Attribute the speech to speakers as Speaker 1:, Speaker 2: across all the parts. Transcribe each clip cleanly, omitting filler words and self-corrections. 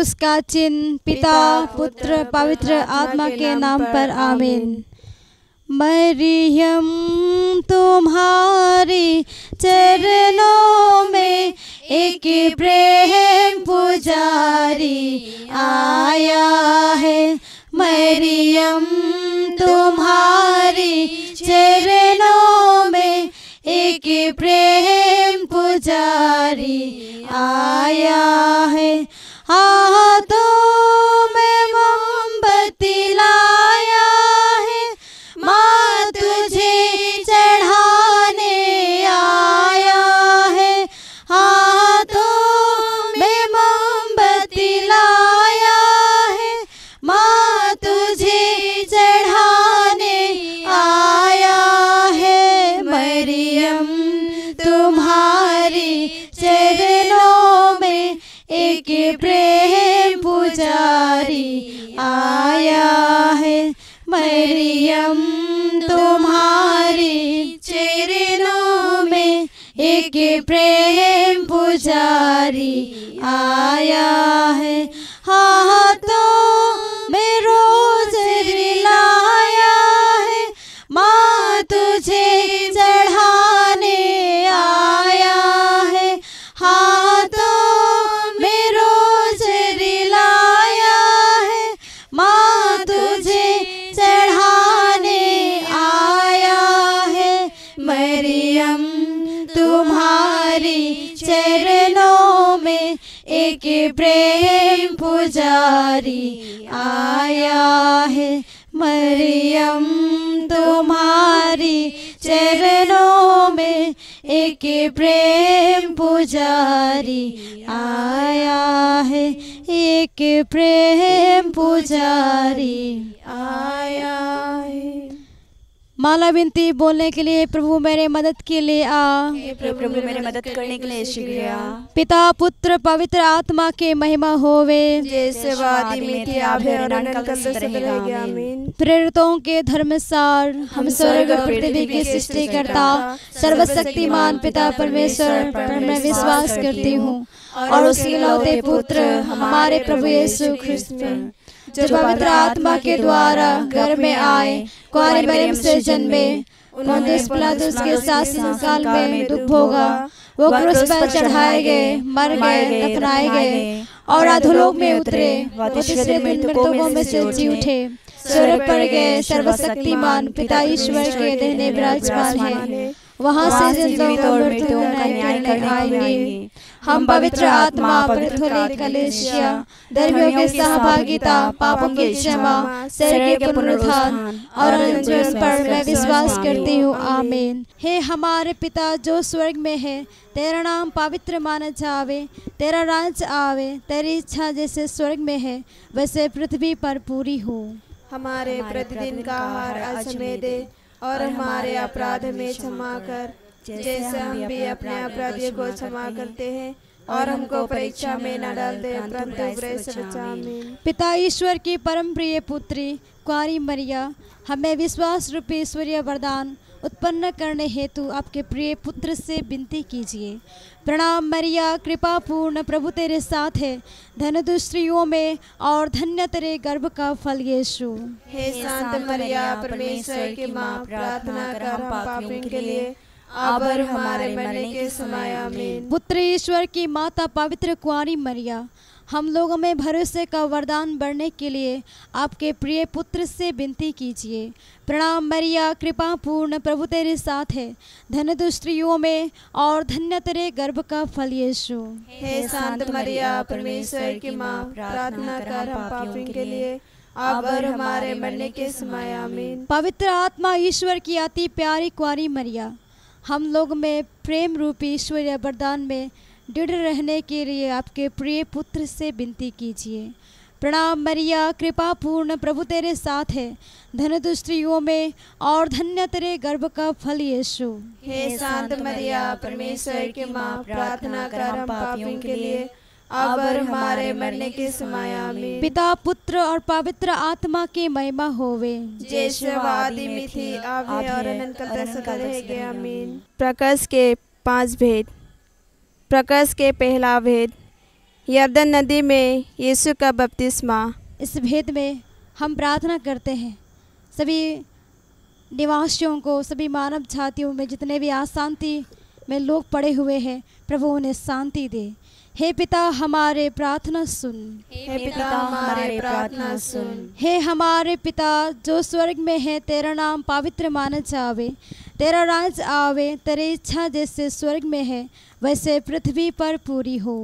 Speaker 1: क्रूस का चिन्ह, पिता पुत्र पवित्र आत्मा के नाम पर आमीन। मरियम तुम्हारी चरणों में एक प्रेम पुजारी आया है। मरियम तुम्हारी चरणों में एक प्रेम पुजारी आया है। हाथों में मोमबत्ती लाया है, माँ तुझे चढ़ाने आया है। हाथों में मोमबत्ती लाया है, माँ तुझे चढ़ाने आया है। मरियम तुम्हारी चरणों में एक प्रेम पुजारी आया है। मरियम तुम्हारी चरणों में एक प्रेम पुजारी आया है। हाथों में रोज़री लाया है, माँ तुझे चढ़ाने आया है। हाथों में रोज़री लाया है, माँ तुझे चढ़ाने आया है। मरियम तुम्हारी चरणों में एक प्रेम पुजारी आया है। मरियम तुम्हारी चरणों में एक प्रेम पुजारी आया है। एक प्रेम पुजारी आया है। माला विनती बोलने के लिए, प्रभु मेरे मदद के लिए आ।
Speaker 2: प्रभु मेरे मदद करने के लिए शीघ्र आ।
Speaker 1: पिता पुत्र पवित्र आत्मा के महिमा होवे,
Speaker 3: जैसे वादी में थी आभे और अनंत काल तक रहेगा। आमीन।
Speaker 1: प्रेरितों के धर्मसार, हम स्वर्ग और पृथ्वी के सृष्टिकर्ता सर्वशक्तिमान पिता परमेश्वर पर मैं विश्वास करती हूँ और उसके इकलौते पुत्र हमारे प्रभु यीशु ख्रिस्त में, जो पवित्र आत्मा के द्वारा घर में आए, कुंवारी मरियम से जन्मे, पोंतियुस पिलातुस के शासन काल में दुख भोगा, वो क्रूस पर चढ़ाए गए, मर गए, दफनाए गए और अधोलोक में उतरे, वो तीसरे दिन मृतकों में से जी उठे, स्वर्ग पर गए, सर्वशक्तिमान पिता ईश्वर के दाहिने विराजमान है, वहाँ से जिंदों और मृतकों का न्याय करने आएंगे। हम पवित्र आत्मा, पवित्र कलीसिया, धर्मियों की सहभागिता, पापों की क्षमा, शरीर के पुनरुत्थान और अनंत जीवन पर मैं विश्वास करती हूँ। आमीन। हे हमारे पिता जो स्वर्ग में है, तेरा नाम पवित्र माना जावे, तेरा राज्य आवे, तेरी इच्छा जैसे स्वर्ग में है वैसे पृथ्वी पर पूरी हो।
Speaker 3: हमारे प्रतिदिन का आहार आज हमें दे और हमारे अपराध में क्षमा कर, जैसे हम भी अपने अपराधियों को क्षमा करते हैं, और हमको परीक्षा में न डाल दे परंतु बुरे से बचा। आमीन।
Speaker 1: पिता ईश्वर की परम प्रिय पुत्री कुंवारी मरिया, हमें विश्वास रूपी ईश्वरीय वरदान उत्पन्न करने हेतु आपके प्रिय पुत्र से विनती कीजिए। प्रणाम मरिया, कृपा पूर्ण, प्रभु तेरे साथ है, धन्य तू स्त्रियों में और धन्य तेरे गर्भ का फल यीशु।
Speaker 3: हे शांत मरिया, परमेश्वर की माँ, प्रार्थना कर हम पापियों के लिए अब और हमारे मरने के समय। आमीन।
Speaker 1: पुत्र ईश्वर की माता पवित्र कुंवारी मरिया, हम लोगों में भरोसे का वरदान बढ़ने के लिए आपके प्रिय पुत्र से विनती कीजिए। प्रणाम मरिया, कृपा पूर्ण, प्रभु तेरे साथ है, धन्य तू स्त्रियों में और धन्य तेरे गर्भ का फल यीशु।
Speaker 3: हे शांत मरिया, परमेश्वर की माँ, प्रार्थना कर हम पापियों के लिए अब और हमारे मरने के समय। आमीन।
Speaker 1: पवित्र आत्मा ईश्वर की अति प्यारी कुंवारी मरिया, हम लोग में प्रेम रूपी ईश्वरीय वरदान में दृढ़ रहने के लिए आपके प्रिय पुत्र से विनती कीजिए। प्रणाम मरिया, कृपा पूर्ण, प्रभु तेरे साथ है, धन्य तू स्त्रियों में और धन्य तेरे गर्भ का फल यीशु।
Speaker 3: हे शांत मरिया, परमेश्वर की माँ, प्रार्थना कर हम पापियों के लिए अब और हमारे मरने के समय। आमीन।
Speaker 1: पिता पुत्र और पवित्र आत्मा की महिमा होवे,
Speaker 3: जैसे वादी में थी आवे और अनंत काल तक रहेगे। आमीन। प्रकाश के 5 भेद। प्रकाश के पहला भेद, यरदन नदी में यीशु का बपतिस्मा।
Speaker 1: इस भेद में हम प्रार्थना करते हैं सभी निवासियों को, सभी मानव जातियों में जितने भी अशांति में लोग पड़े हुए हैं, प्रभु उन्हें शांति दे। हे पिता हमारे प्रार्थना सुन,
Speaker 3: हे पिता हमारे प्रार्थना सुन।
Speaker 1: हे हमारे पिता जो स्वर्ग में है, तेरा नाम पवित्र माना जावे, तेरा राज आवे, तेरी इच्छा जैसे स्वर्ग में है वैसे पृथ्वी पर पूरी हो।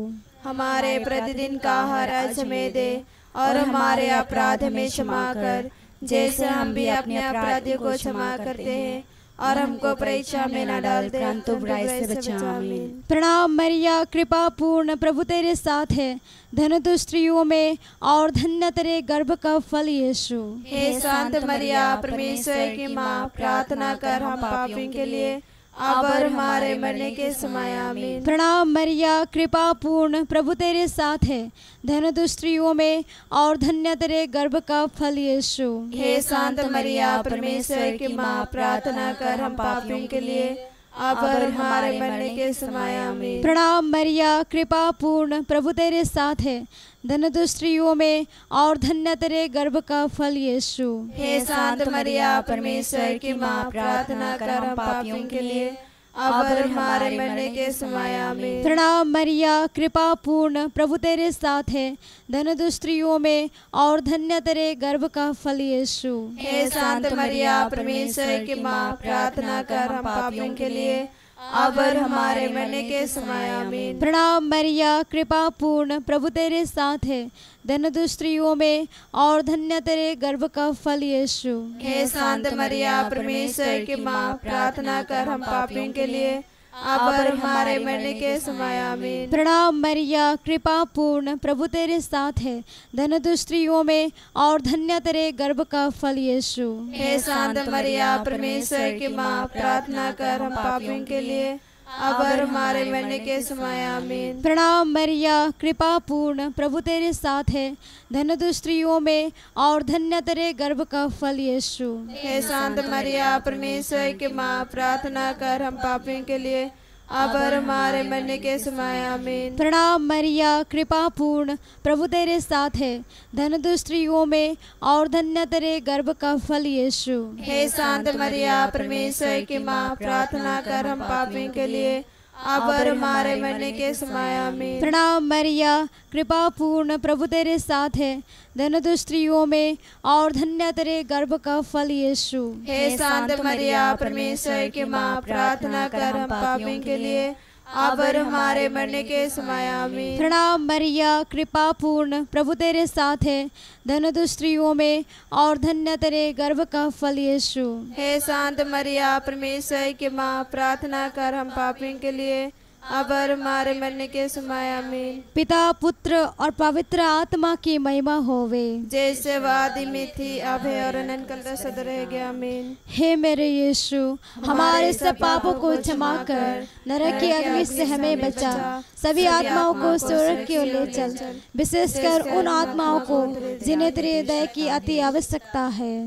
Speaker 3: हमारे प्रतिदिन का आहार आज हमें दे, और हमारे अपराध में क्षमा कर जैसे हम भी अपने अपराधियों को क्षमा करते हैं, और हमको परीक्षा में न डाल दे परंतु बुराई से बचा। आमीन।
Speaker 1: प्रणाम मरिया कृपा पूर्ण, प्रभु तेरे साथ है, धन्य तू स्त्रियों में और धन्य तेरे गर्भ का फल यीशु।
Speaker 3: हे शांत मरिया परमेश्वर की माँ, प्रार्थना कर हम पापियों के लिए अब और हमारे मरने के समय। आमीन।
Speaker 1: प्रणाम मरिया कृपा पूर्ण, प्रभु तेरे साथ है, धन्य तू स्त्रियों में और धन्य तेरे गर्भ का फल यीशु।
Speaker 3: हे शांत मरिया परमेश्वर की माँ, प्रार्थना कर हम पापियों के लिए अब और हमारे मरने के समय। आमीन।
Speaker 1: प्रणाम मरिया कृपा पूर्ण, प्रभु तेरे साथ है, धन्य तू स्त्रियों में और धन्य तेरे गर्भ का फल यीशु।
Speaker 3: हे शांत मरिया परमेश्वर की माँ, प्रार्थना कर हम पापियों के लिए अब और हमारे मरने के समय। आमीन।
Speaker 1: प्रणाम मरिया कृपा पूर्ण, प्रभु तेरे साथ है, धन्य तू स्त्रियों में और धन्य तेरे गर्भ का फल यीशु।
Speaker 3: हे शांत मरिया परमेश्वर की माँ, प्रार्थना कर हम पापियों के लिए अब और हमारे मरने के समय। आमीन।
Speaker 1: प्रणाम मरिया कृपा पूर्ण, प्रभु तेरे साथ है, धन्य तू स्त्रियों में और धन्य तेरे गर्भ का फल यीशु।
Speaker 3: हे शांत मरिया परमेश्वर की माँ, प्रार्थना कर हम पापियों के लिए अब और हमारे मरने के समय। आमीन।
Speaker 1: प्रणाम मरिया कृपा पूर्ण, प्रभु तेरे साथ है, धन्य तू स्त्रियों में और धन्य तेरे गर्भ का फल यीशु।
Speaker 3: हे शांत मरिया परमेश्वर की माँ, प्रार्थना कर हम पापियों के लिए अब और हमारे मरने के समय। आमीन।
Speaker 1: प्रणाम मरिया कृपा पूर्ण, प्रभु तेरे साथ है, धन्य तू स्त्रियों में और धन्य तेरे गर्भ का फल यीशु।
Speaker 3: हे शांत मरिया परमेश्वर की माँ, प्रार्थना कर हम पापियों के लिए अब और हमारे मरने के समय। आमीन।
Speaker 1: प्रणाम मरिया कृपा पूर्ण, प्रभु तेरे साथ है, धन्य तू स्त्रियों में और धन्य तेरे गर्भ का फल यीशु।
Speaker 3: हे शांत मरिया परमेश्वर की माँ, प्रार्थना कर हम पापियों के लिए अब और हमारे मरने के समय। आमीन।
Speaker 1: प्रणाम मरिया कृपा पूर्ण, प्रभु तेरे साथ है, धन्य तू स्त्रियों में और धन्य तेरे गर्भ का फल यीशु।
Speaker 3: हे शांत मरिया परमेश्वर की माँ, प्रार्थना कर हम पापियों के लिए अब और हमारे मरने के समय। आमीन।
Speaker 1: प्रणाम मरिया कृपा पूर्ण, प्रभु तेरे साथ है, धन्य तू स्त्रियों में और धन्य तेरे गर्भ का फल यीशु।
Speaker 3: हे शांत मरिया परमेश्वर की माँ, प्रार्थना कर हम पापियों के लिए अब और हमारे मरने के समय। आमीन।
Speaker 1: पिता पुत्र और पवित्र आत्मा की महिमा होवे,
Speaker 3: जैसे वादी में थी अब है और अनंत काल सदा रहेगी। आमीन।
Speaker 1: हे मेरे यीशु, हमारे सब पापों को क्षमा कर, नरक की अग्नि से हमें बचा, सभी आत्माओं को स्वर्ग की ओर ले चल, विशेषकर उन आत्माओं को जिन्हें तेरे दया की अति आवश्यकता है।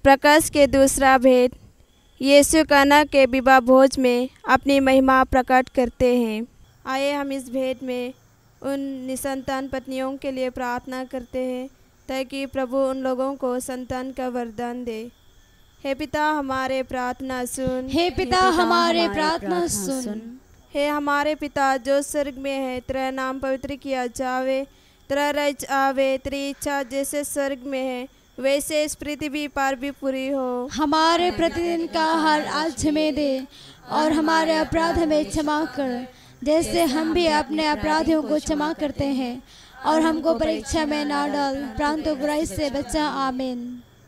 Speaker 3: प्रकाश के दूसरा भेद, यीशु काना के विवाह भोज में अपनी महिमा प्रकट करते हैं। आइए हम इस भेद में उन निसंतान पत्नियों के लिए प्रार्थना करते हैं ताकि प्रभु उन लोगों को संतान का वरदान दे। हे पिता हमारे प्रार्थना सुन,
Speaker 1: हे पिता हमारे प्रार्थना सुन।
Speaker 3: हे हमारे पिता जो स्वर्ग में है, तेरा नाम पवित्र किया जावे, तेरा राज्य आवे, तेरी इच्छा जैसे स्वर्ग में है वैसे इस पृथ्वी पर भी पूरी हो।
Speaker 1: हमारे प्रतिदिन का आहार आज हमें दे, और हमारे अपराध हमें क्षमा कर जैसे हम भी अपने अपराधियों को क्षमा करते हैं, और हमको परीक्षा में ना डाल परंतु बुराई से बचा। आमीन।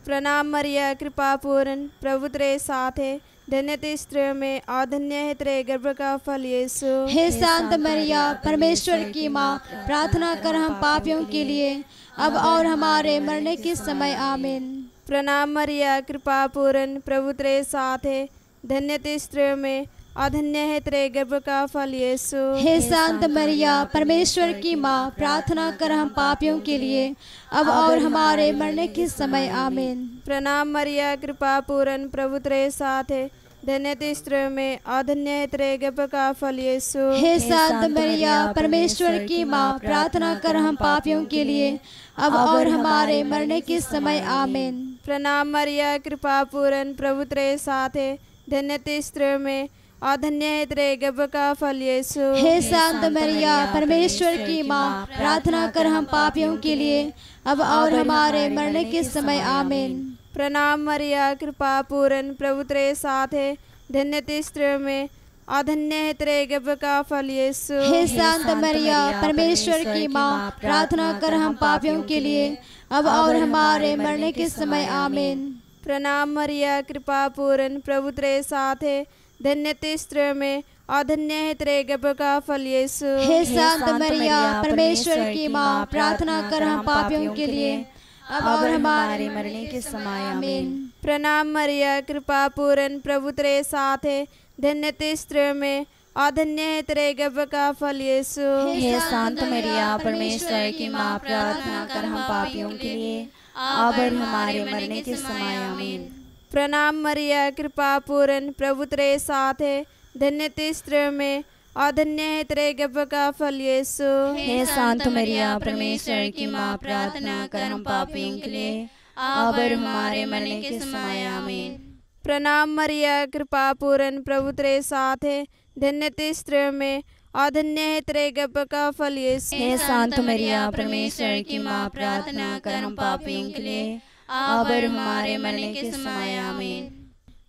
Speaker 3: प्रणाम मरिया कृपा पूर्ण, प्रभु तेरे साथ है, धन्य तू स्त्रियों में और धन्य है तेरे गर्भ का फल यीशु।
Speaker 1: हे शांत मरिया परमेश्वर की माँ, प्रार्थना कर हम पापियों के लिए अब और हमारे मरने के समय। आमीन।
Speaker 3: प्रणाम मरिया कृपा पूर्ण, प्रभु तेरे साथ है, धन्य तू स्त्रियों में और धन्य है तेरे गर्भ का फल यीशु।
Speaker 1: हे शांत मरिया परमेश्वर की माँ, प्रार्थना कर हम पापियों के लिए अब और हमारे मरने के समय। आमीन।
Speaker 3: प्रणाम मरिया कृपा पूर्ण, प्रभु तेरे साथ है, धन्य थी स्त्रियों में और धन्य है तेरे गर्भ का फल यीशु।
Speaker 1: हे संत मरिया परमेश्वर की माँ, प्रार्थना कर हम पापियों के लिए अब और हमारे मरने के समय आमीन।
Speaker 3: प्रणाम मरिया कृपा पूर्ण प्रभु तेरे साथ है, धन्य थी स्त्रियों में और धन्य है तेरे गर्भ का फल यीशु।
Speaker 1: हे संत मरिया परमेश्वर की माँ, प्रार्थना कर हम पापियों के लिए अब और हमारे मरने के समय आमीन।
Speaker 3: प्रणाम मरिया कृपा पूर्ण प्रभु तेरे साथ है, धन्य थी स्त्रियों में और धन्य है तेरे गर्भ का फल यीशु।
Speaker 1: हे संत मरिया परमेश्वर की माँ, प्रार्थना कर हम पापियों के लिए अब और हमारे मरने के समय आमीन।
Speaker 3: प्रणाम मरिया कृपा पूर्ण प्रभु तेरे साथ है, धन्य थी स्त्रियों में और धन्य है तेरे गर्भ का फल यीशु।
Speaker 1: हे संत मरिया परमेश्वर की माँ, प्रार्थना कर हम पापियों के लिए अब और हमारे मरने के समय आमीन।
Speaker 3: प्रणाम मरिया कृपा पूर्ण प्रभु तेरे साथ है, धन्य थी स्त्रियों में और धन्य है तेरे गर्भ का फल यीशु।
Speaker 2: हे संत मरिया परमेश्वर की माँ, प्रार्थना कर हम पापियों के लिए अब और हमारे मरने के समय आमीन।
Speaker 3: प्रणाम मरिया कृपा पूर्ण प्रभु तेरे साथ है, धन्य थी स्त्रियों में और धन्य है तेरे गर्भ का फल यीशु।
Speaker 2: हे संत मरिया परमेश्वर की माँ, प्रार्थना कर हम पापियों के लिए अब और हमारे मरने के समय आमीन।
Speaker 3: प्रणाम मरिया कृपा पूर्ण प्रभु तेरे साथ है, धन्य थी स्त्रियों में और धन्य है तेरे गर्भ का फल यीशु।
Speaker 2: हे संत मरिया परमेश्वर की माँ, प्रार्थना कर हम पापियों के लिए अब और हमारे मरने के समय आमीन।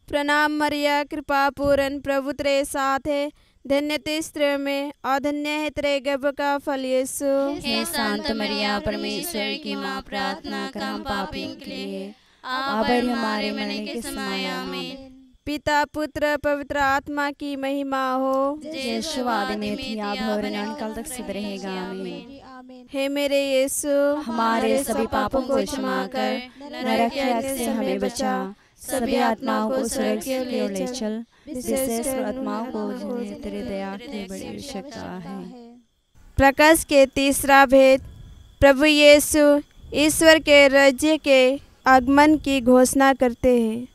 Speaker 3: प्रणाम मरिया कृपा पूर्ण प्रभु तेरे साथ है, धन्य थी स्त्रियों में और धन्य है तेरे गर्भ का फल यीशु।
Speaker 2: हे संत मरिया परमेश्वर की माँ, प्रार्थना कर हम पापियों के लिए अब और हमारे मरने के समय आमीन।
Speaker 3: पिता पुत्र पवित्र आत्मा की महिमा हो,
Speaker 2: जैसे वादे में थी अब और अनंतकाल तक सिद्ध रहेगा आमीन।
Speaker 3: हे मेरे यीशु,
Speaker 2: हमारे सभी पापों को क्षमा कर नरक के आग से हमें बचा, सभी आत्माओं को स्वर्ग की ओर ले चल, विशेष आत्माओं को जिन्हें तेरे दया की बड़ी आवश्यकता है।
Speaker 3: प्रकाश के तीसरा भेद। प्रभु यीशु ईश्वर के राज्य के आगमन की घोषणा करते हैं।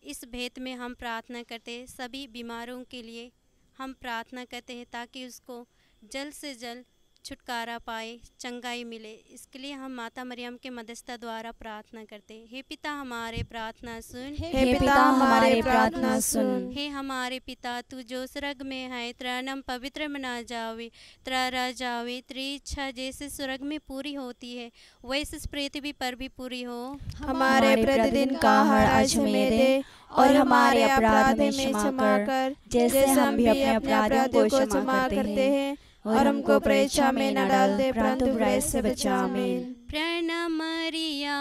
Speaker 4: इस भेद में हम प्रार्थना करते हैं सभी बीमारों के लिए। हम प्रार्थना करते हैं ताकि उसको जल्द से जल्द छुटकारा पाए, चंगाई मिले। इसके लिए हम माता मरियम के मध्यस्थता द्वारा प्रार्थना करते हैं। हे पिता हमारे प्रार्थना सुन,
Speaker 2: हे पिता हमारे प्रार्थना सुन।
Speaker 4: हे हमारे पिता तू जो स्वर्ग में है, तेरा नाम पवित्र मना जावे, तेरा राज जावे, तेरी इच्छा जैसे स्वर्ग में पूरी होती है वैसे इस पृथ्वी पर भी पूरी हो।
Speaker 3: हमारे प्रतिदिन का आहार आज हमें दे और हमारे अपराध में क्षमा कर, जैसे हम भी अपने अपराधियों को क्षमा करते हैं, और हमको परीक्षा में न डाल दे परंतु बुराई से बचा। आमीन।
Speaker 4: प्रणम मरिया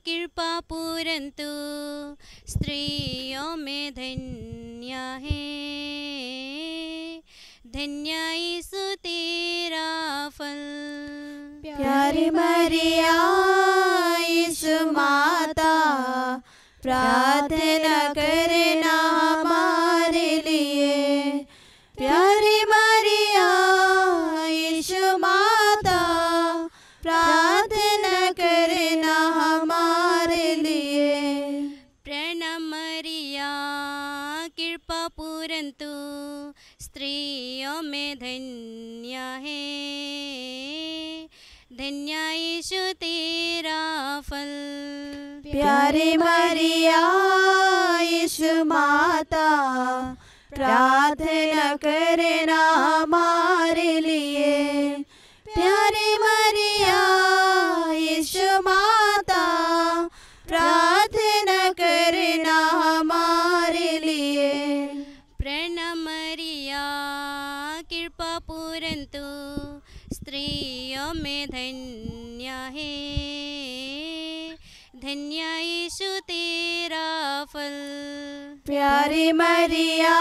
Speaker 4: कृपा पूर्ण तू स्त्रियों में धन्य है, धन्य यीशु तेरा फल।
Speaker 3: प्यारी मरिया यीशु माता, प्रार्थना करना हमारे लिए। प्यारी मरिया यीशु माता, प्रार्थना करना हमारे लिए।
Speaker 4: प्रणम मरिया कृपा पूर्ण तू स्त्रियों में धन्य है, धन्य यीशु तेरा फल।
Speaker 3: प्यारी मरिया यीशु माता, प्रार्थना करना हमारे लिए। प्यारी मरिया यीशु माता, प्रार्थना करना हमारे लिए।
Speaker 4: प्रणम मरिया कृपा पूर्ण तू स्त्रियों में धन्य है, धन्य यीशु तेरा फल।
Speaker 3: प्यारी मरिया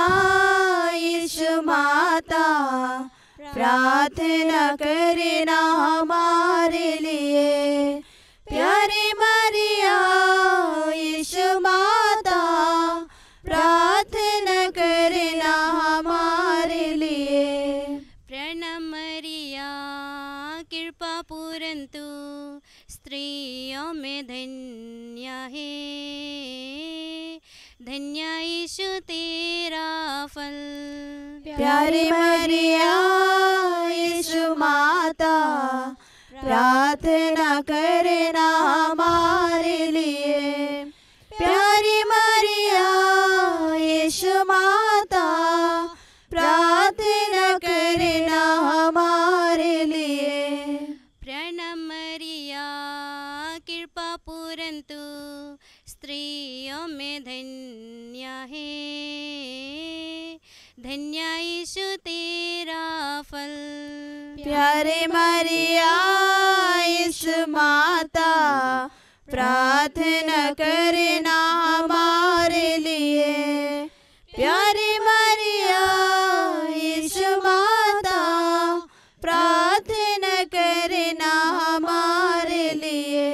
Speaker 3: यीशु माता, प्रार्थना करना हमारे लिए। प्यारी मरिया यीशु माता, प्रार्थना करना हमारे लिए।
Speaker 4: प्रणम मरिया कृपा पूर्ण तू स्त्रियों में धन्य है, धन्य यीशु तेरा फल।
Speaker 3: प्यारी मरिया यीशु माता, प्रार्थना करना हमारे लिए। प्यारी मरिया यीशु माता, प्रार्थना करना हमारे लिए।
Speaker 4: प्रणम मरिया कृपा पूरन तू स्त्रियों में धन्य है। धन्य यीशु तेरा फल।
Speaker 3: प्यारे मरिया यीशु माता, प्रार्थना करना हमारे लिए। प्यारे मरिया यीशु माता, प्रार्थना करना हमारे लिए।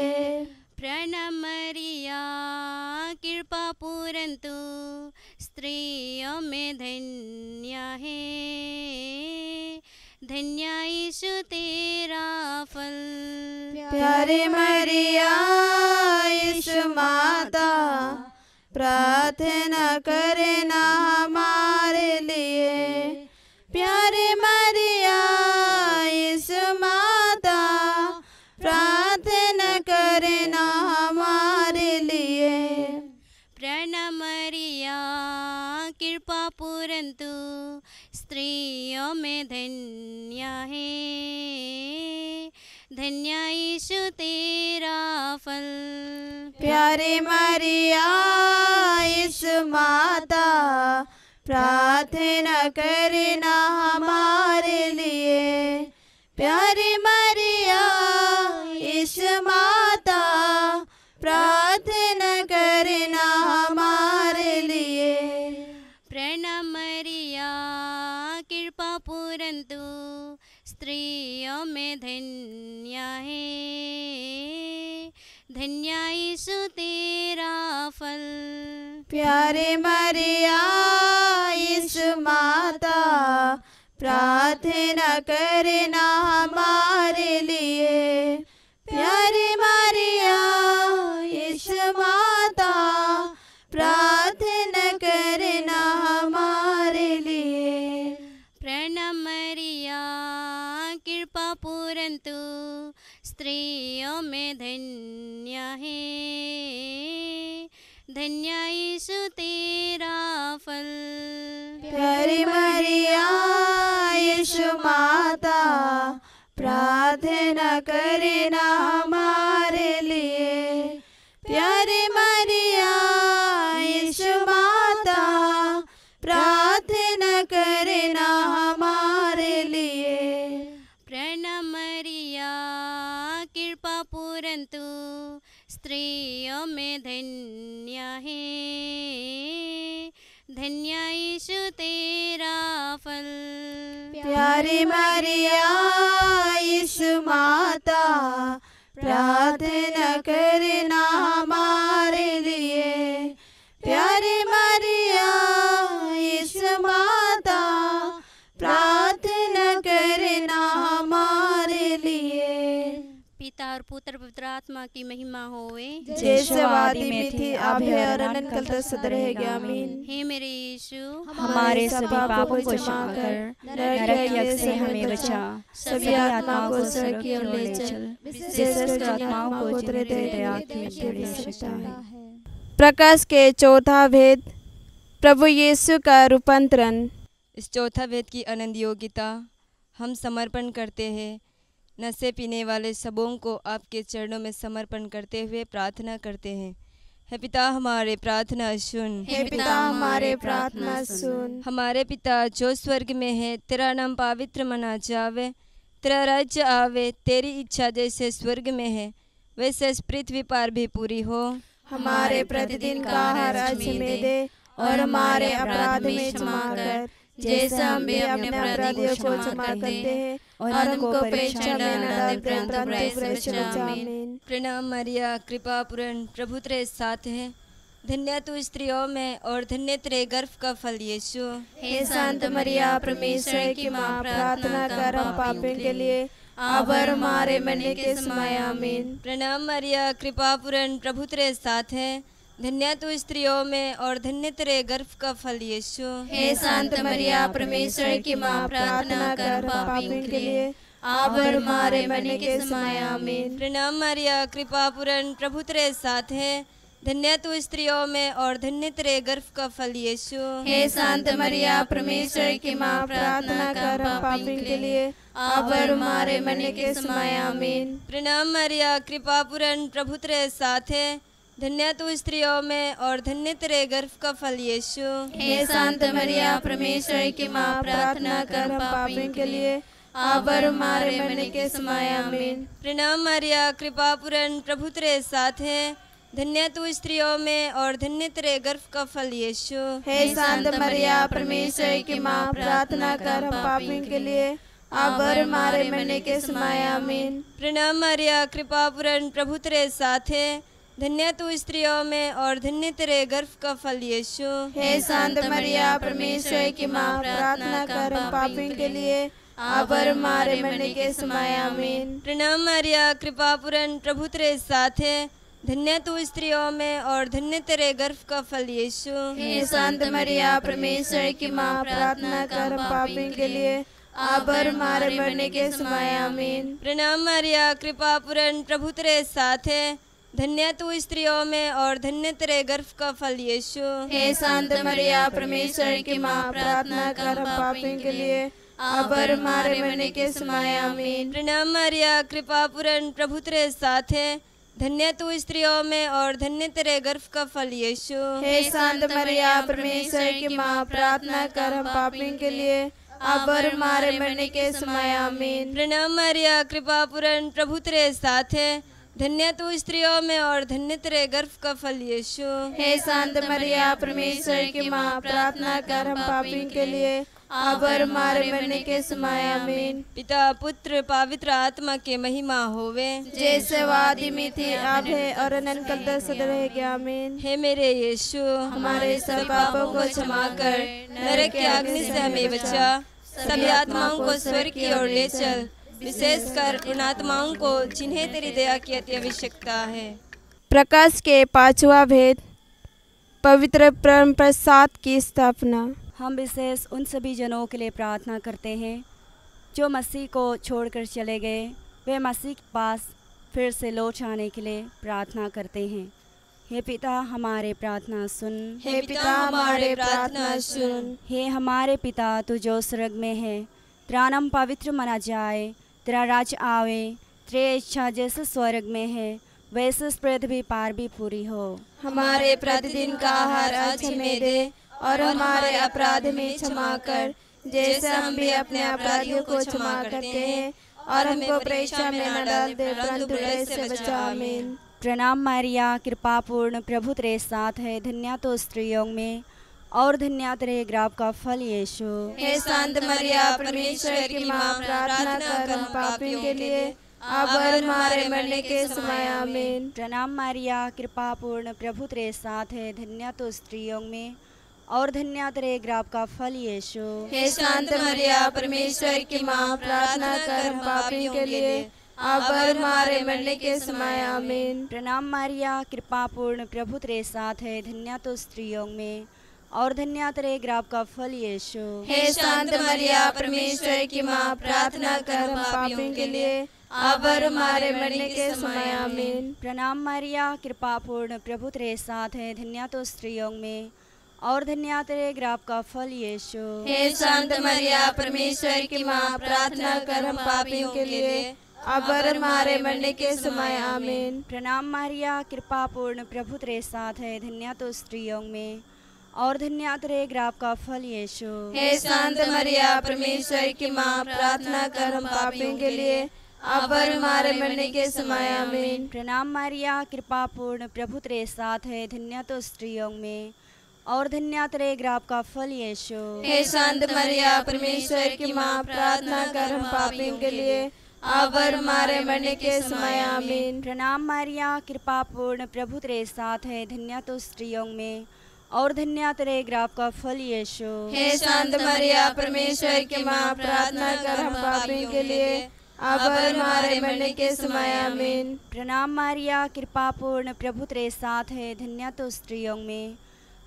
Speaker 4: प्रणम मरिया कृपा पूरन तू स्त्रियों में धन्य है। धन्य यीशु तेरा फल।
Speaker 3: प्यारे मरिया यीशु माता, प्रार्थना करना हमारे लिए। प्यारे मरिया यीशु माता, प्रार्थना करना हमारे लिए।
Speaker 4: प्रणम मरिया कृपा पूरन तू स्त्रियों में धन्य है। धन्य यीशु तेरा फल।
Speaker 3: प्यारे मरिया यीशु माता, प्रार्थना करना हमारे लिए। प्यारे मरिया यीशु माता, प्रार्थना करना हमारे लिए।
Speaker 4: प्रणम मरिया कृपा पूरन तू स्त्रियों में धन्य है। धन्य यीशु तेरा फल।
Speaker 3: प्यारे मरिया यीशु माता, प्रार्थना करना हमारे लिए। प्यारे मरिया यीशु माता, प्रार्थना करना हमारे लिए।
Speaker 4: प्रणम मरिया कृपा पूरन तू स्त्रियों में धन्य है। धन्य यीशु तेरा फल।
Speaker 3: प्यारी मरिया यीशु माता, प्रार्थना करना हमारे लिए। प्यारी मरिया यीशु माता, प्रार्थना करना हमारे लिए।
Speaker 4: प्रणम मरिया कृपा पूरन तू स्त्रियों में धन्य है। धन्य यीशु तेरा फल।
Speaker 3: प्यारी मरिया यीशु माता, प्रार्थना करना हमारे लिए। प्यारी मरिया यीशु माता, प्रार्थना करना हमारे लिए।
Speaker 4: पिता और पुत्र पवित्र आत्मा की महिमा होवे,
Speaker 3: जैसे वादी में थी अभी और अनंत काल तक सदा रहेगी। आमीन।
Speaker 4: हे मेरे यीशु,
Speaker 2: हमारे सभी पापों को क्षमा कर, नरक की आग से हमें बचा, सभी आत्माओं को स्वर्ग की ओर ले चल, विशेष आत्माओं को तेरे दया की बड़ी आवश्यकता है।
Speaker 3: प्रकाश के चौथा भेद, प्रभु यीशु का रूपांतरण।
Speaker 5: इस चौथा भेद की अनंत योग्यता हम समर्पण करते हैं। नशे पीने वाले सबों को आपके चरणों में समर्पण करते हुए प्रार्थना करते हैं। हे पिता हमारे प्रार्थना सुन।
Speaker 3: हे पिता हमारे प्रार्थना सुन।
Speaker 5: हमारे पिता जो स्वर्ग में है, तेरा नाम पवित्र मना जावे, तेरा राज्य आवे, तेरी इच्छा जैसे स्वर्ग में है वैसे इस पृथ्वी पर भी पूरी हो।
Speaker 3: हमारे प्रतिदिन का आहार आज हमें दे, और हमारे अपराध में क्षमा कर, जैसे हम भी अपने अपराधियों को क्षमा करते हैं, और हमको परीक्षा में न डाल, परंतु बुराई से बचा। आमीन।
Speaker 5: प्रणाम मरिया कृपा पूर्ण, प्रभु तेरे साथ है, धन्य तू स्त्रियों में और धन्य तेरे गर्भ का फल यीशु।
Speaker 3: हे संत मरिया परमेश्वर की माँ, प्रार्थना कर हम पापियों के लिए, अब और हमारे मरने के समय। आमीन।
Speaker 5: प्रणाम मरिया कृपा पूर्ण, प्रभु तेरे साथ है, धन्य तू स्त्रियों में और धन्य तेरे गर्भ का फल यीशु।
Speaker 3: हे शांत मरिया परमेश्वर की माँ, प्रार्थना कर पापियों के लिए अब और हमारे मरने के समय आमीन।
Speaker 5: प्रणाम मरिया, कृपा पूर्ण, प्रभु तेरे साथ है, धन्य तू स्त्रियों में और धन्य तेरे गर्भ का फल यीशु।
Speaker 3: हे शांत मरिया परमेश्वर की माँ, प्रार्थना कर पापियों के लिए अब और हमारे मरने के समय आमीन।
Speaker 5: प्रणाम मरिया, कृपा पूर्ण, प्रभु तेरे साथ है, धन्य तू स्त्रियों में और धन्य तेरे गर्भ का फल यीशु।
Speaker 3: हे शांत मरिया परमेश्वर की माँ, प्रार्थना कर पापियों के लिए अब और हमारे मरने के समय आमीन।
Speaker 5: प्रणाम मरिया, कृपा पूर्ण, प्रभु तेरे साथ है, धन्य तू स्त्रियों में और धन्य तेरे गर्भ का फल यीशु।
Speaker 3: हे शांत मरिया परमेश्वर की माँ, प्रार्थना कर पापियों के लिए अब और हमारे मरने के समय आमीन।
Speaker 5: प्रणाम मरिया, कृपा पूर्ण, प्रभु तेरे साथ है, धन्य तू स्त्रियों में और धन्य तेरे गर्भ का फल यीशु।
Speaker 3: हे शांत मरिया परमेश्वर की माँ, प्रार्थना कर पापियों के लिए अब और हमारे मरने के समय आमीन।
Speaker 5: प्रणाम मरिया, कृपा पूर्ण, प्रभु तेरे साथ है, धन्य तू स्त्रियों में और धन्य तेरे गर्भ का फल यीशु।
Speaker 3: हे शांत मरिया परमेश्वर की माँ, प्रार्थना कर पापियों के लिए अब और हमारे मरने के समय आमीन।
Speaker 5: प्रणाम मरिया, कृपा पूर्ण, प्रभु तेरे साथ है, धन्य तू स्त्रियों में और धन्य तेरे गर्भ का फल यीशु।
Speaker 3: हे शांत मरिया परमेश्वर की माँ, प्रार्थना कर पापियों के लिए अब और हमारे मरने के समय आमीन।
Speaker 5: प्रणाम मरिया, कृपा पूर्ण, प्रभु तेरे साथ है, धन्य तू स्त्रियों में और धन्य तेरे गर्भ का फल यीशु।
Speaker 3: हे शांत मरिया परमेश्वर की माँ, प्रार्थना कर पापियों के लिए अब और हमारे मरने के समय आमीन।
Speaker 5: प्रणाम मरिया, कृपा पूर्ण, प्रभु तेरे साथ है, धन्य तू स्त्रियों में और धन्य तेरे गर्भ का फल यीशु।
Speaker 3: हे शांत मरिया परमेश्वर की माँ, प्रार्थना कर पापियों के लिए अब और हमारे मरने के समय आमीन।
Speaker 5: पिता, पुत्र, पवित्र आत्मा के महिमा होवे,
Speaker 3: जैसे वादी में थी अब है और अनंत काल तक सदा रहेगा आमीन।
Speaker 5: हे मेरे यीशु,
Speaker 3: हमारे सब पापों को क्षमा कर
Speaker 5: नरक की अग्नि से हमें बचा, सभी आत्माओं को स्वर्ग की ओर ले चल, विशेषकर उन आत्माओं को जिन्हें तेरी दया की अति आवश्यकता है।
Speaker 3: प्रकाश के पांचवा भेद, पवित्र परम प्रसाद की स्थापना।
Speaker 2: हम विशेष उन सभी जनों के लिए प्रार्थना करते हैं जो मसीह को छोड़कर चले गए, वे मसीह के पास फिर से लौट आने के लिए प्रार्थना करते हैं। हे पिता हमारे प्रार्थना सुन,
Speaker 3: हे पिता हमारे प्रार्थना सुन।
Speaker 2: हे हमारे पिता तू जो स्वर्ग में है, तेरा नाम पवित्र माना जाए, तेरा राज आवे, तेरी इच्छा जैसे स्वर्ग में है वैसे इस पृथ्वी पार भी पूरी हो।
Speaker 3: हमारे प्रतिदिन का आहार आज हमें दे और हमारे अपराध में क्षमा कर, जैसे हम भी अपने अपराधियों को क्षमा करते हैं, और हमको परीक्षा में न डाल दे परंतु बुराई से बचा। आमीन।
Speaker 2: प्रणाम मरिया, कृपा पूर्ण, प्रभु तेरे साथ है, धन्य तो स्त्रियों में और धन्य तेरे गर्भ का फल यीशु।
Speaker 3: हे शांत मरिया परमेश्वर की माँ, प्रार्थना कर हम पापियों के लिए अब और हमारे मरने के समय आमीन।
Speaker 2: प्रणाम मरिया, कृपा पूर्ण, प्रभु तेरे साथ है, धन्य तो स्त्रियों में और धन्य तेरे गर्भ का फल यीशु।
Speaker 3: हे शांत मरिया परमेश्वर की माँ, प्रार्थना कर हम पापियों के लिए अब और हमारे मरने के समय आमीन।
Speaker 2: प्रणाम मरिया, कृपा पूर्ण, प्रभु तेरे साथ है, धन्य तो स्त्रियों में और धन्य तेरे गर्भ का फल यीशु।
Speaker 3: हे शांत मरिया परमेश्वर की माँ, प्रार्थना कर हम पापियों के लिए अब और हमारे मरने के समय आमीन।
Speaker 2: प्रणाम मरिया, कृपा पूर्ण, प्रभु तेरे साथ है, धन्य तो स्त्रियों में और धन्य तेरे गर्भ का फल यीशु।
Speaker 3: हे शांत मरिया परमेश्वर की माँ, प्रार्थना कर हम पापियों के लिए अब और हमारे मरने के समय आमीन।
Speaker 2: प्रणाम मरिया, कृपा पूर्ण, प्रभु तेरे साथ है, धन्य तो स्त्रियों में और धन्य तेरे गर्भ का फल यीशु।
Speaker 3: हे शांत मरिया परमेश्वर की माँ, प्रार्थना कर हम पापियों के लिए अब और हमारे मरने के समय आमीन।
Speaker 2: प्रणाम मरिया, कृपा पूर्ण, प्रभु तेरे साथ है, धन्य तो स्त्रियों में और धन्य तेरे गर्भ का फल यीशु।
Speaker 3: हे शांत मरिया परमेश्वर की माँ, प्रार्थना कर हम पापियों के लिए अब और हमारे मरने के समय आमीन।
Speaker 2: प्रणाम मरिया, कृपा पूर्ण, प्रभु तेरे साथ है, धन्य तो स्त्रियों में और धन्य तेरे गर्भ का फल यीशु।
Speaker 3: हे शांत मरिया परमेश्वर की माँ, प्रार्थना कर हम पापियों के लिए अब और हमारे मरने के समय आमीन।
Speaker 2: प्रणाम मारिया, कृपा पूर्ण, प्रभु तेरे साथ है, धन्य तो स्त्रियों में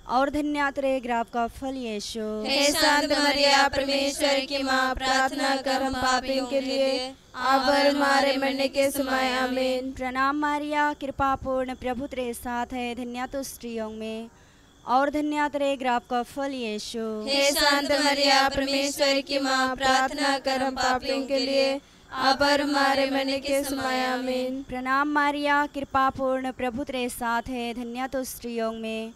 Speaker 2: और धन्य तेरे गर्भ का फल यीशु।
Speaker 3: हे शांत मरिया, परमेश्वर की माँ, प्रार्थना कर हम पापियों के लिए, अब और हमारे मरने के समय आमीन।
Speaker 2: प्रणाम मारिया, कृपा पूर्ण, प्रभु तेरे साथ है, धन्य तो स्त्रियों में और धन्य तेरे गर्भ का फल यीशु।
Speaker 3: हे शांत मरिया, परमेश्वर की माँ, प्रार्थना कर हम पापियों के लिए, अब और हमारे मरने के समय आमीन।
Speaker 2: प्रणाम मारिया, कृपा पूर्ण, प्रभु तेरे साथ है, धन्य तो स्त्रियों में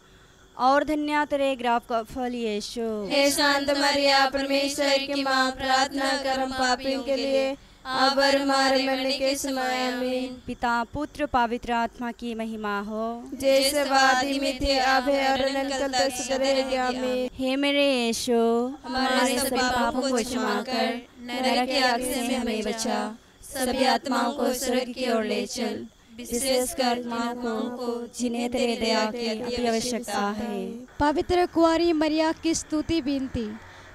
Speaker 2: और धन्य तेरे गर्भ का फल यीशु।
Speaker 3: हे शांत मरिया, परमेश्वर की माँ, प्रार्थना कर हम पापियों के लिए, अब और हमारे मरने के समय आमीन।
Speaker 2: पिता, पुत्र, पवित्र आत्मा की महिमा हो,
Speaker 3: जैसे वादी में थे, अब है और अनंत तक सदा रहेगा आमीन।
Speaker 2: हे मेरे यीशु,
Speaker 3: हमारे सभी पापों को क्षमा कर, नरक की आग से हमें बचा, सभी आत्माओं को स्वर्ग की ओर ले चल, विशेषकर आत्माओं को
Speaker 2: जिन्हें तेरे दया की अति आवश्यकता है।
Speaker 1: पवित्र कुंवारी मरिया की स्तुति विनती।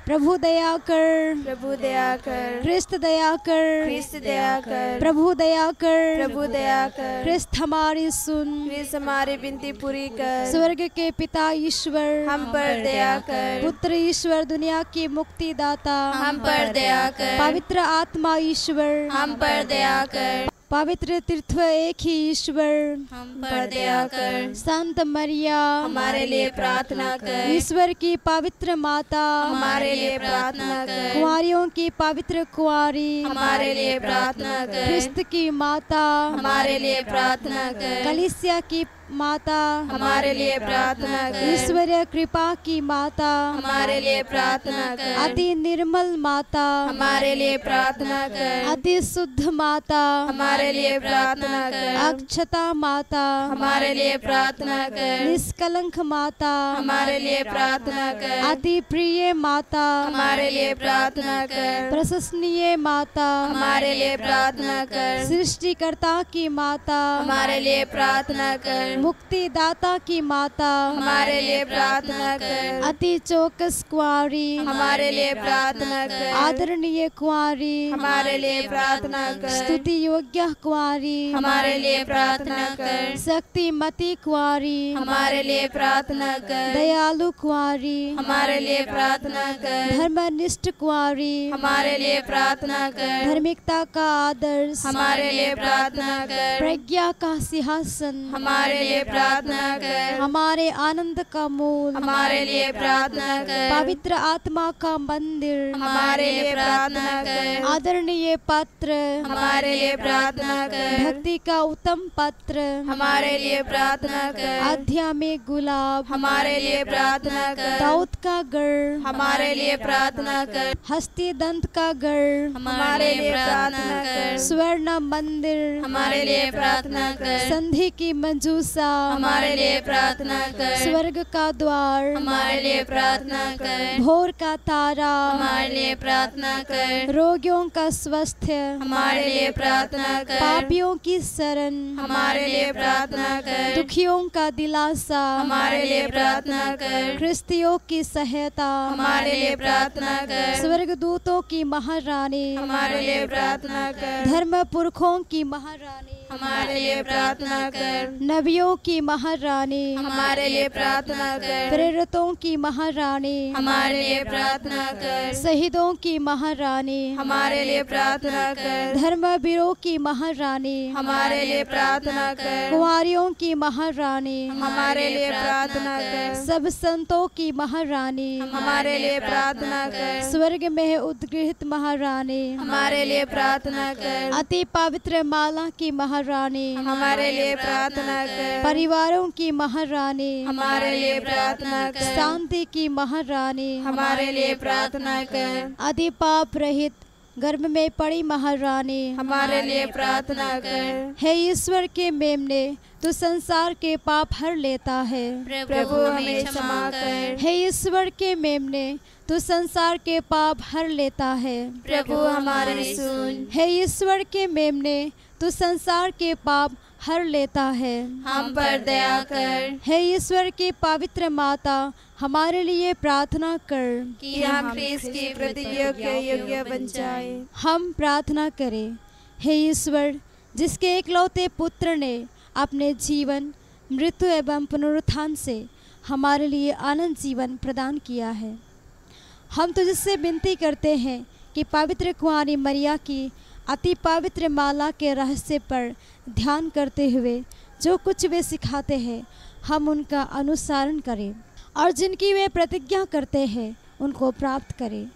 Speaker 1: प्रभु दया कर,
Speaker 3: प्रभु दया कर,
Speaker 1: क्रिस्त दया कर,
Speaker 3: क्रिस्त दया कर,
Speaker 1: प्रभु दया कर,
Speaker 3: प्रभु दया कर,
Speaker 1: क्रिस्त हमारी सुन,
Speaker 3: क्रिस्त हमारी विनती पूरी कर,
Speaker 1: स्वर्ग के पिता ईश्वर
Speaker 3: हम पर दया कर,
Speaker 1: पुत्र ईश्वर दुनिया की मुक्ति दाता
Speaker 3: हम पर दया कर,
Speaker 1: पवित्र आत्मा ईश्वर
Speaker 3: हम पर दया कर,
Speaker 1: पवित्र तीर्थ एक ही ईश्वर
Speaker 3: हम पर दया कर,
Speaker 1: संत मरिया
Speaker 3: हमारे लिए प्रार्थना कर,
Speaker 1: ईश्वर की पवित्र माता
Speaker 3: हमारे लिए प्रार्थना कर,
Speaker 1: कुंवारियों की पवित्र कुंवारी
Speaker 3: हमारे लिए प्रार्थना कर,
Speaker 1: क्रिस्त की माता
Speaker 3: हमारे लिए प्रार्थना कर,
Speaker 1: कलीसिया की माता
Speaker 3: हमारे लिए प्रार्थना कर,
Speaker 1: ईश्वरीय कृपा की माता
Speaker 3: हमारे लिए प्रार्थना कर,
Speaker 1: अति निर्मल माता
Speaker 3: हमारे लिए प्रार्थना कर,
Speaker 1: अति शुद्ध माता
Speaker 3: हमारे लिए प्रार्थना कर,
Speaker 1: अक्षता माता
Speaker 3: हमारे लिए प्रार्थना कर,
Speaker 1: निष्कलंक माता
Speaker 3: हमारे लिए प्रार्थना कर,
Speaker 1: अति प्रिय माता
Speaker 3: हमारे लिए प्रार्थना कर,
Speaker 1: प्रशंसनीय माता
Speaker 3: हमारे लिए प्रार्थना कर,
Speaker 1: सृष्टिकर्ता की माता
Speaker 3: हमारे लिए प्रार्थना कर,
Speaker 1: मुक्तिदाता की माता
Speaker 3: हमारे लिए प्रार्थना कर,
Speaker 1: अति चौकस कुंवारी
Speaker 3: हमारे लिए प्रार्थना कर,
Speaker 1: आदरणीय कुंवारी
Speaker 3: हमारे लिए प्रार्थना कर,
Speaker 1: स्तुति योग्य कुंवारी
Speaker 3: हमारे लिए प्रार्थना कर,
Speaker 1: शक्तिमती कुंवारी
Speaker 3: हमारे लिए प्रार्थना कर,
Speaker 1: दयालु कुंवारी
Speaker 3: हमारे लिए प्रार्थना कर,
Speaker 1: धर्मनिष्ठ कुंवारी
Speaker 3: हमारे लिए प्रार्थना कर,
Speaker 1: धार्मिकता का आदर्श
Speaker 3: हमारे लिए प्रार्थना कर,
Speaker 1: प्रज्ञा का सिंहासन
Speaker 3: हमारे लिए प्रार्थना कर,
Speaker 1: हमारे आनंद का मूल
Speaker 3: हमारे लिए प्रार्थना कर,
Speaker 1: पवित्र आत्मा का मंदिर
Speaker 3: हमारे लिए प्रार्थना कर,
Speaker 1: आदरणीय पत्र
Speaker 3: हमारे लिए प्रार्थना कर,
Speaker 1: भक्ति का उत्तम पत्र
Speaker 3: हमारे लिए प्रार्थना कर,
Speaker 1: अध्या में गुलाब
Speaker 3: हमारे लिए प्रार्थना कर,
Speaker 1: दाऊद का गढ़
Speaker 3: हमारे लिए प्रार्थना कर,
Speaker 1: हस्ती दंत का गढ़
Speaker 3: हमारे लिए प्रार्थना कर,
Speaker 1: स्वर्ण मंदिर
Speaker 3: हमारे लिए प्रार्थना कर,
Speaker 1: संधि की मंजूसा
Speaker 3: हमारे लिए प्रार्थना कर,
Speaker 1: स्वर्ग का द्वार
Speaker 3: हमारे लिए प्रार्थना कर,
Speaker 1: भोर का तारा
Speaker 3: हमारे लिए प्रार्थना कर,
Speaker 1: रोगियों का स्वास्थ्य
Speaker 3: हमारे लिए प्रार्थना कर,
Speaker 1: पापियों की शरण
Speaker 3: हमारे लिए प्रार्थना कर,
Speaker 1: दुखियों का दिलासा
Speaker 3: हमारे लिए प्रार्थना कर,
Speaker 1: ख्रिस्तियों की सहायता
Speaker 3: हमारे लिए प्रार्थना कर,
Speaker 1: स्वर्गदूतों की महारानी
Speaker 3: हमारे लिए प्रार्थना कर,
Speaker 1: धर्म पुरखों की महारानी
Speaker 3: हमारे लिए प्रार्थना कर,
Speaker 1: नबियों की महारानी
Speaker 3: हमारे लिए प्रार्थना कर,
Speaker 1: प्रेरितों की महारानी
Speaker 3: हमारे लिए प्रार्थना कर,
Speaker 1: शहीदों की महारानी
Speaker 3: हमारे लिए प्रार्थना कर,
Speaker 1: धर्मवीरों की महारानी
Speaker 3: हमारे लिए प्रार्थना कर,
Speaker 1: कुंवारियों की महारानी
Speaker 3: हमारे लिए प्रार्थना कर,
Speaker 1: सब संतों की महारानी
Speaker 3: हमारे लिए प्रार्थना कर,
Speaker 1: स्वर्ग में उद्गृहित महारानी
Speaker 3: हमारे लिए प्रार्थना कर,
Speaker 1: अति पवित्र माला की महारानी
Speaker 3: हमारे लिए प्रार्थना कर,
Speaker 1: परिवारों की महारानी
Speaker 3: हमारे लिए प्रार्थना कर,
Speaker 1: शांति की महारानी
Speaker 3: हमारे लिए प्रार्थना कर,
Speaker 1: अति पाप रहित गर्भ में पड़ी महारानी
Speaker 3: हमारे लिए प्रार्थना कर,
Speaker 1: हे ईश्वर के मेमने तू संसार के पाप हर लेता है।
Speaker 3: प्रभु हमें क्षमा कर,
Speaker 1: हे ईश्वर के मेमने तू संसार के पाप हर लेता है।
Speaker 3: प्रभु हमारी सुन,
Speaker 1: हे ईश्वर के मेमने तू संसार के पाप हर लेता है।
Speaker 3: हम पर दया कर,
Speaker 1: हे ईश्वर की पवित्र माता हमारे लिए प्रार्थना कर
Speaker 3: कि हम ख्रीस्त की प्रतिज्ञा के योग्य बन जाए।
Speaker 1: हम प्रार्थना करें। हे ईश्वर, जिसके एकलौते पुत्र ने अपने जीवन, मृत्यु एवं पुनरुत्थान से हमारे लिए आनंद जीवन प्रदान किया है, हम तुझसे विनती करते हैं कि पवित्र कुंवारी मरिया की अति पवित्र माला के रहस्य पर ध्यान करते हुए जो कुछ वे सिखाते हैं, हम उनका अनुसरण करें और जिनकी वे प्रतिज्ञा करते हैं उनको प्राप्त करें।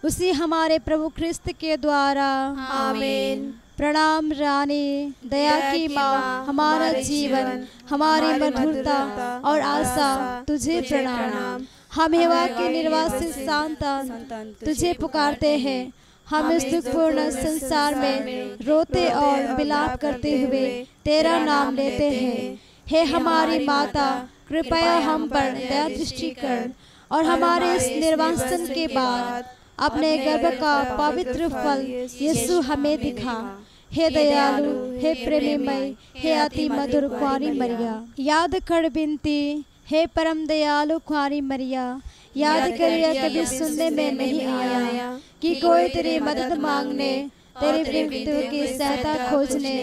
Speaker 1: उसी हमारे प्रभु ख्रिस्त के द्वारा।
Speaker 3: आमीन।
Speaker 1: प्रणाम रानी, दया की माँ, हमारा जीवन, हमारी मधुरता और आशा तुझे प्रणाम। हम हेवा के निर्वासित संतान तुझे पुकारते हैं। हम इस दुखपूर्ण संसार में रोते और विलाप करते हुए तेरा नाम लेते हैं। हे हमारी माता, कृपया हम पर दया दृष्टि कर और हमारे इस निर्वासन के बाद अपने गर्भ का पवित्र फल यीशु हमें दिखा। हे दयालु, हे प्रेमीमय, हे अति मधुर कुंवारी मरिया, याद कर विनती। हे परम दयालु कुंवारी मरिया, याद करिए कभी सुनने में नहीं आया कि कोई तेरी मदद मांगने, तेरे मृत्यु की सहायता खोजने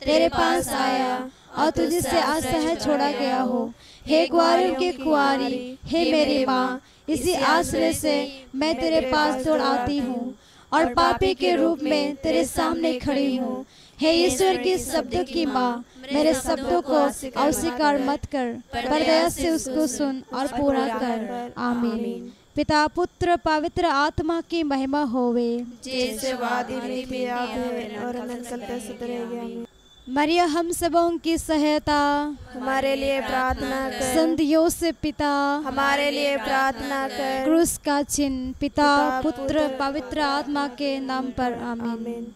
Speaker 1: तेरे पास आया और तुझसे असहाय छोड़ा गया हो। हे कुंवारियों की कुंवारी, हे मेरी माँ, इसी आश्रय से मैं तेरे पास दौड़ आती हूँ और पापी के रूप में तेरे सामने खड़ी हूँ। हे ईश्वर की शब्दों की माँ, मेरे शब्दों को अस्वीकार मत कर, पर दया से उसको सुन और पूरा कर। आमीन। पिता, पुत्र, पवित्र आत्मा की महिमा होवे,
Speaker 3: जैसे वादी में भी आग है और अनंत काल तक सदा रहेगी।
Speaker 1: मरिया हम सबों की सहायता
Speaker 3: हमारे लिए प्रार्थना कर।
Speaker 1: संत योसेफ पिता
Speaker 3: हमारे लिए प्रार्थना कर।
Speaker 1: क्रूस का चिन्ह पिता, पुत्र, पवित्र आत्मा के नाम पर। आमीन।